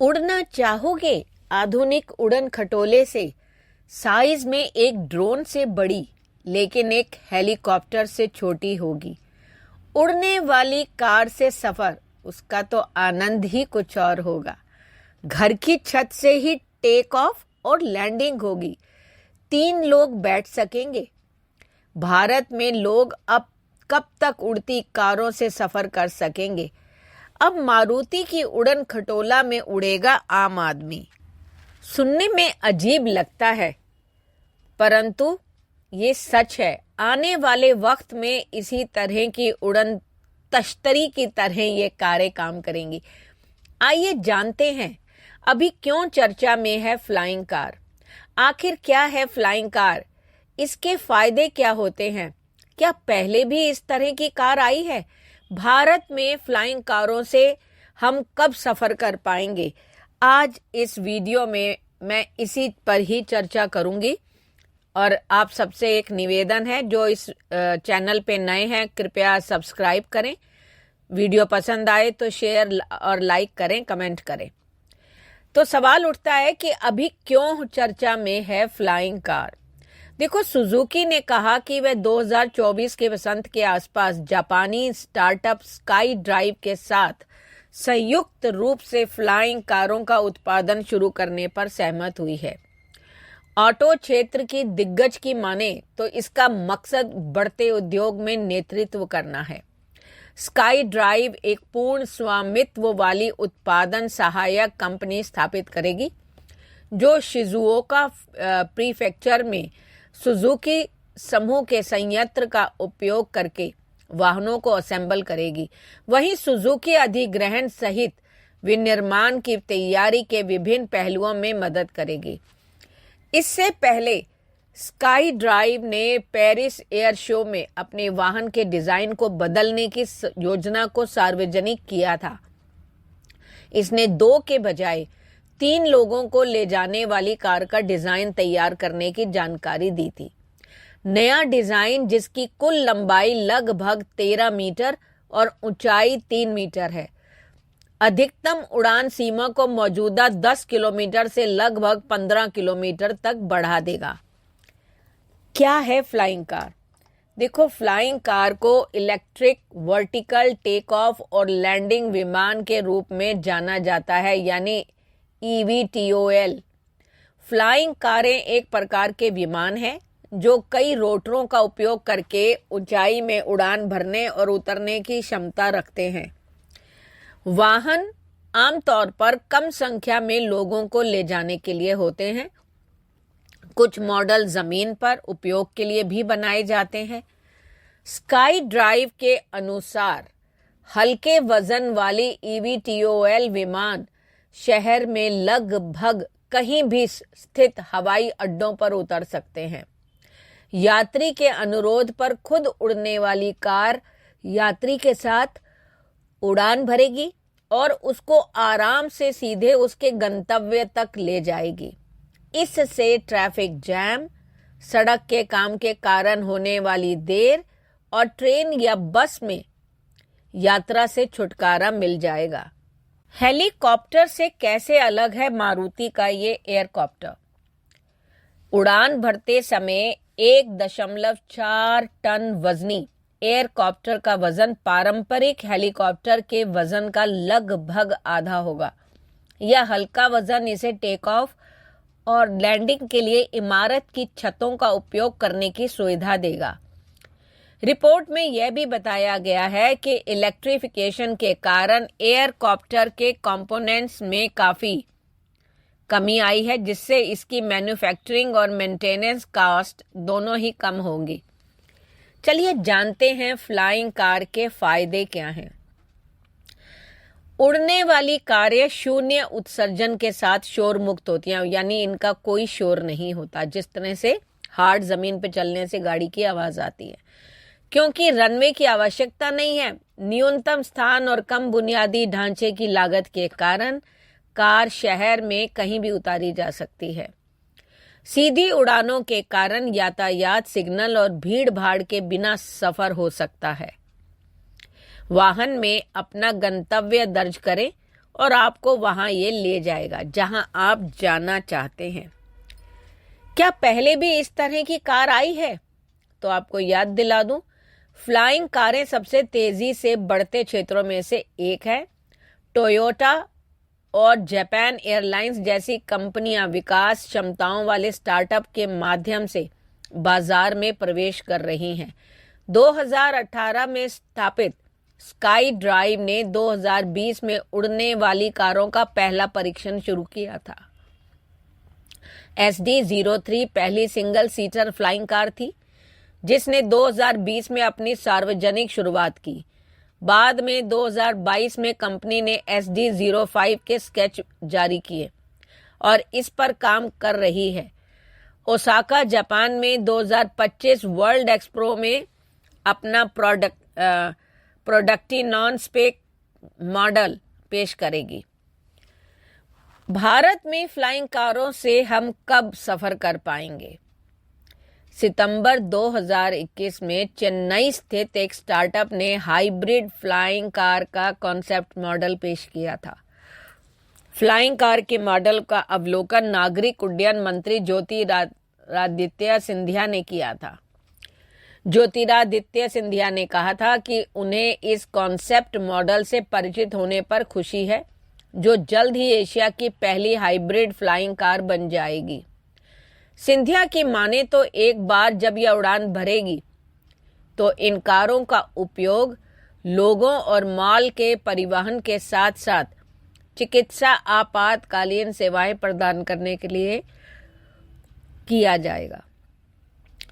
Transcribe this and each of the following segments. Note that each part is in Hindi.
उड़ना चाहोगे आधुनिक उड़न खटोले से? साइज में एक ड्रोन से बड़ी, लेकिन एक हेलीकॉप्टर से छोटी होगी। उड़ने वाली कार से सफर, उसका तो आनंद ही कुछ और होगा। घर की छत से ही टेक ऑफ और लैंडिंग होगी। 3 लोग बैठ सकेंगे। भारत में लोग अब कब तक उड़ती कारों से सफर कर सकेंगे? अब मारुति की उड़न खटोला में उड़ेगा आम आदमी। सुनने में अजीब लगता है, परंतु ये सच है। आने वाले वक्त में इसी तरह की उड़न तश्तरी की तरह ये कारें काम करेंगी। आइए जानते हैं अभी क्यों चर्चा में है फ्लाइंग कार। आखिर क्या है फ्लाइंग कार? इसके फायदे क्या होते हैं? क्या पहले भी इस तरह की कार आई है? भारत में फ्लाइंग कारों से हम कब सफर कर पाएंगे? आज इस वीडियो में मैं इसी पर ही चर्चा करूंगी। और आप सबसे एक निवेदन है, जो इस चैनल पे नए हैं, कृपया सब्सक्राइब करें। वीडियो पसंद आए तो शेयर और लाइक करें, कमेंट करें। तो सवाल उठता है कि अभी क्यों चर्चा में है फ्लाइंग कार। देखो, सुजुकी ने कहा कि वह 2024 के वसंत के आसपास जापानी स्टार्टअप स्काई ड्राइव के साथ संयुक्त रूप से फ्लाइंग कारों का उत्पादन शुरू करने पर सहमत हुई है। ऑटो क्षेत्र की दिग्गज की माने तो इसका मकसद बढ़ते उद्योग में नेतृत्व करना है। स्काई ड्राइव एक पूर्ण स्वामित्व वाली उत्पादन सहायक कंपनी स्थापित करेगी, जो शिजुओका प्रीफेक्चर में सुजुकी समूह के संयंत्र का उपयोग करके वाहनों को असेंबल करेगी। वहीं सुजुकी अधिग्रहण सहित विनिर्माण की तैयारी के विभिन्न पहलुओं में मदद करेगी। इससे पहले स्काई ड्राइव ने पेरिस एयर शो में अपने वाहन के डिजाइन को बदलने की योजना को सार्वजनिक किया था। इसने 2 के बजाय 3 लोगों को ले जाने वाली कार का डिजाइन तैयार करने की जानकारी दी थी। नया डिजाइन, जिसकी कुल लंबाई लगभग 13 मीटर और ऊंचाई 3 मीटर है, अधिकतम उड़ान सीमा को मौजूदा 10 किलोमीटर से लगभग 15 किलोमीटर तक बढ़ा देगा। क्या है फ्लाइंग कार? देखो, फ्लाइंग कार को इलेक्ट्रिक वर्टिकल टेक ऑफ और लैंडिंग विमान के रूप में जाना जाता है, यानी EVTOL। फ्लाइंग कारें एक प्रकार के विमान हैं जो कई रोटरों का उपयोग करके ऊंचाई में उड़ान भरने और उतरने की क्षमता रखते हैं। वाहन आमतौर पर कम संख्या में लोगों को ले जाने के लिए होते हैं। कुछ मॉडल जमीन पर उपयोग के लिए भी बनाए जाते हैं। स्काई ड्राइव के अनुसार हल्के वजन वाली EVTOL विमान शहर में लगभग कहीं भी स्थित हवाई अड्डों पर उतर सकते हैं। यात्री के अनुरोध पर खुद उड़ने वाली कार यात्री के साथ उड़ान भरेगी और उसको आराम से सीधे उसके गंतव्य तक ले जाएगी। इससे ट्रैफिक जैम, सड़क के काम के कारण होने वाली देर और ट्रेन या बस में यात्रा से छुटकारा मिल जाएगा। हेलीकॉप्टर से कैसे अलग है मारुति का ये एयरकॉप्टर? उड़ान भरते समय 1.4 टन वजनी एयरकॉप्टर का वजन पारंपरिक हेलीकॉप्टर के वजन का लगभग आधा होगा। यह हल्का वजन इसे टेक ऑफ और लैंडिंग के लिए इमारत की छतों का उपयोग करने की सुविधा देगा। रिपोर्ट में यह भी बताया गया है कि इलेक्ट्रिफिकेशन के कारण एयरकॉप्टर के कंपोनेंट्स में काफी कमी आई है, जिससे इसकी मैन्युफैक्चरिंग और मेंटेनेंस कॉस्ट दोनों ही कम होंगी। चलिए जानते हैं फ्लाइंग कार के फायदे क्या हैं। उड़ने वाली कारें शून्य उत्सर्जन के साथ शोर मुक्त होती हैं, यानी इनका कोई शोर नहीं होता, जिस तरह से हार्ड जमीन पर चलने से गाड़ी की आवाज आती है। क्योंकि रनवे की आवश्यकता नहीं है, न्यूनतम स्थान और कम बुनियादी ढांचे की लागत के कारण कार शहर में कहीं भी उतारी जा सकती है। सीधी उड़ानों के कारण यातायात सिग्नल और भीड़ भाड़ के बिना सफर हो सकता है। वाहन में अपना गंतव्य दर्ज करें और आपको वहां ये ले जाएगा जहां आप जाना चाहते हैं। क्या पहले भी इस तरह की कार आई है? तो आपको याद दिला दूं, फ्लाइंग कारें सबसे तेजी से बढ़ते क्षेत्रों में से एक है। टोयोटा और जापान एयरलाइंस जैसी कंपनियां विकास क्षमताओं वाले स्टार्टअप के माध्यम से बाजार में प्रवेश कर रही हैं। 2018 में स्थापित स्काई ड्राइव ने 2020 में उड़ने वाली कारों का पहला परीक्षण शुरू किया था। SD03 पहली सिंगल सीटर फ्लाइंग कार थी जिसने 2020 में अपनी सार्वजनिक शुरुआत की। बाद में 2022 में कंपनी ने SD05 के स्केच जारी किए और इस पर काम कर रही है। ओसाका जापान में 2025 वर्ल्ड एक्सपो में अपना प्रोडक्टी नॉन स्पेक मॉडल पेश करेगी। भारत में फ्लाइंग कारों से हम कब सफर कर पाएंगे? सितंबर 2021 में चेन्नई स्थित एक स्टार्टअप ने हाइब्रिड फ्लाइंग कार का कॉन्सेप्ट मॉडल पेश किया था। फ्लाइंग कार के मॉडल का अवलोकन नागरिक उड्डयन मंत्री ज्योतिरादित्य सिंधिया ने किया था। ज्योतिरादित्य सिंधिया ने कहा था कि उन्हें इस कॉन्सेप्ट मॉडल से परिचित होने पर खुशी है, जो जल्द ही एशिया की पहली हाइब्रिड फ्लाइंग कार बन जाएगी। सिंधिया की माने तो एक बार जब यह उड़ान भरेगी तो इन कारों का उपयोग लोगों और माल के परिवहन के साथ साथ चिकित्सा आपातकालीन सेवाएं प्रदान करने के लिए किया जाएगा।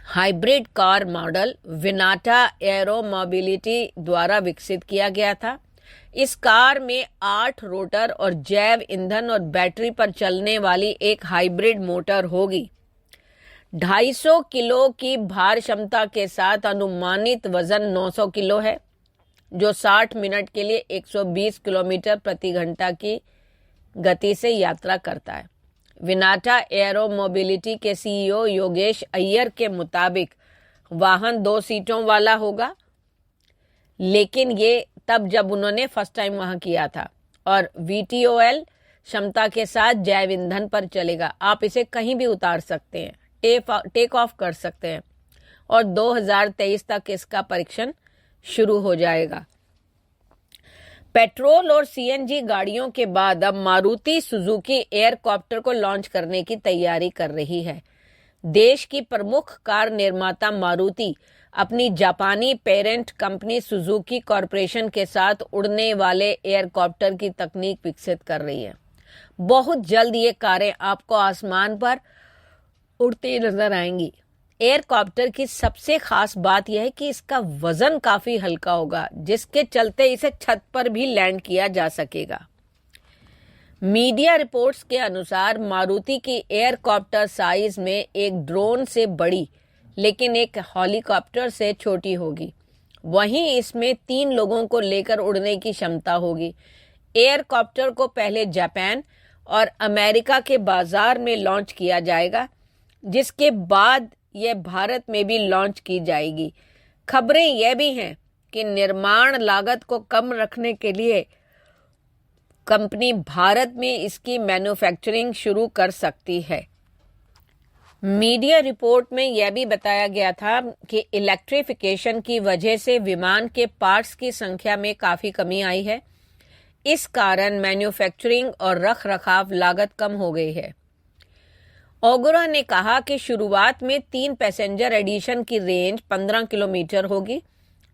Hybrid car model Vinata aero mobility द्वारा विकसित किया गया था। इस कार में 8 रोटर और जैव ईंधन और बैटरी पर चलने वाली एक हाइब्रिड मोटर होगी। 250 किलो की भार क्षमता के साथ अनुमानित वजन 900 किलो है, जो 60 मिनट के लिए 120 किलोमीटर प्रति घंटा की गति से यात्रा करता है। विनाटा एरो मोबिलिटी के CEO योगेश अय्यर के मुताबिक वाहन 2 सीटों वाला होगा, लेकिन ये तब जब उन्होंने फर्स्ट टाइम वहां किया था, और VTOL क्षमता के साथ जैव ईंधन पर चलेगा। आप इसे कहीं भी उतार सकते हैं, टेक ऑफ कर सकते हैं, और 2023 तक इसका परीक्षण शुरू हो जाएगा। पेट्रोल और CNG गाड़ियों के बाद अब मारुति सुजुकी एयरकॉप्टर को लॉन्च करने की तैयारी कर रही है। देश की प्रमुख कार निर्माता मारुति अपनी जापानी पेरेंट कंपनी सुजुकी कॉरपोरेशन के साथ उड़ने वाले एयरकॉप्टर की तकनीक विकसित कर रही है। बहुत जल्द ये कारें आपको आसमान पर उड़ती नजर आएंगी। एयरकॉप्टर की सबसे खास बात यह है कि इसका वजन काफी हल्का होगा, जिसके चलते इसे छत पर भी लैंड किया जा सकेगा। मीडिया रिपोर्ट्स के अनुसार मारुति की एयरकॉप्टर साइज में एक ड्रोन से बड़ी लेकिन एक हेलीकॉप्टर से छोटी होगी। वहीं इसमें 3 लोगों को लेकर उड़ने की क्षमता होगी। एयरकॉप्टर को पहले जापान और अमेरिका के बाजार में लॉन्च किया जाएगा, जिसके बाद यह भारत में भी लॉन्च की जाएगी। खबरें यह भी हैं कि निर्माण लागत को कम रखने के लिए कंपनी भारत में इसकी मैन्युफैक्चरिंग शुरू कर सकती है। मीडिया रिपोर्ट में यह भी बताया गया था कि इलेक्ट्रिफिकेशन की वजह से विमान के पार्ट्स की संख्या में काफी कमी आई है। इस कारण मैन्युफैक्चरिंग और रखरखाव लागत कम हो गई है। ओगुरा ने कहा कि शुरुआत में 3 पैसेंजर एडिशन की रेंज 15 किलोमीटर होगी।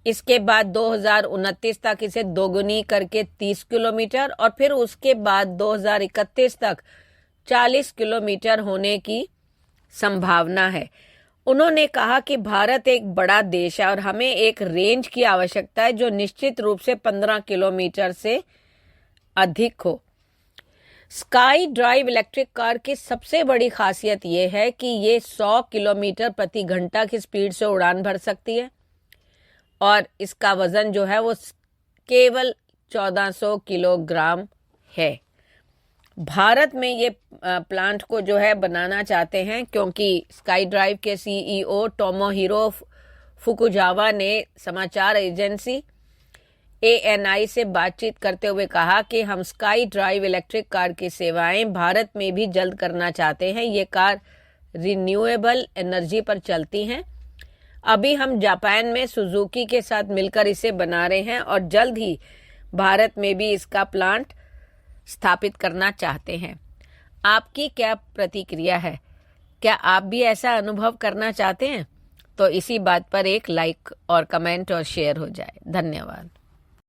इसके बाद 2029 तक इसे दोगुनी करके 30 किलोमीटर और फिर उसके बाद 2031 तक 40 किलोमीटर होने की संभावना है। उन्होंने कहा कि भारत एक बड़ा देश है और हमें एक रेंज की आवश्यकता है जो निश्चित रूप से 15 किलोमीटर से अधिक हो। स्काई ड्राइव इलेक्ट्रिक कार की सबसे बड़ी खासियत यह है कि ये 100 किलोमीटर प्रति घंटा की स्पीड से उड़ान भर सकती है और इसका वजन जो है वो केवल 1400 किलोग्राम है। भारत में ये प्लांट को जो है बनाना चाहते हैं, क्योंकि स्काई ड्राइव के CEO टोमोहिरो फुकुजावा ने समाचार एजेंसी ANI से बातचीत करते हुए कहा कि हम स्काई ड्राइव इलेक्ट्रिक कार की सेवाएं भारत में भी जल्द करना चाहते हैं। ये कार रिन्यूएबल एनर्जी पर चलती हैं। अभी हम जापान में सुजुकी के साथ मिलकर इसे बना रहे हैं और जल्द ही भारत में भी इसका प्लांट स्थापित करना चाहते हैं। आपकी क्या प्रतिक्रिया है? क्या आप भी ऐसा अनुभव करना चाहते हैं? तो इसी बात पर एक लाइक और कमेंट और शेयर हो जाए। धन्यवाद।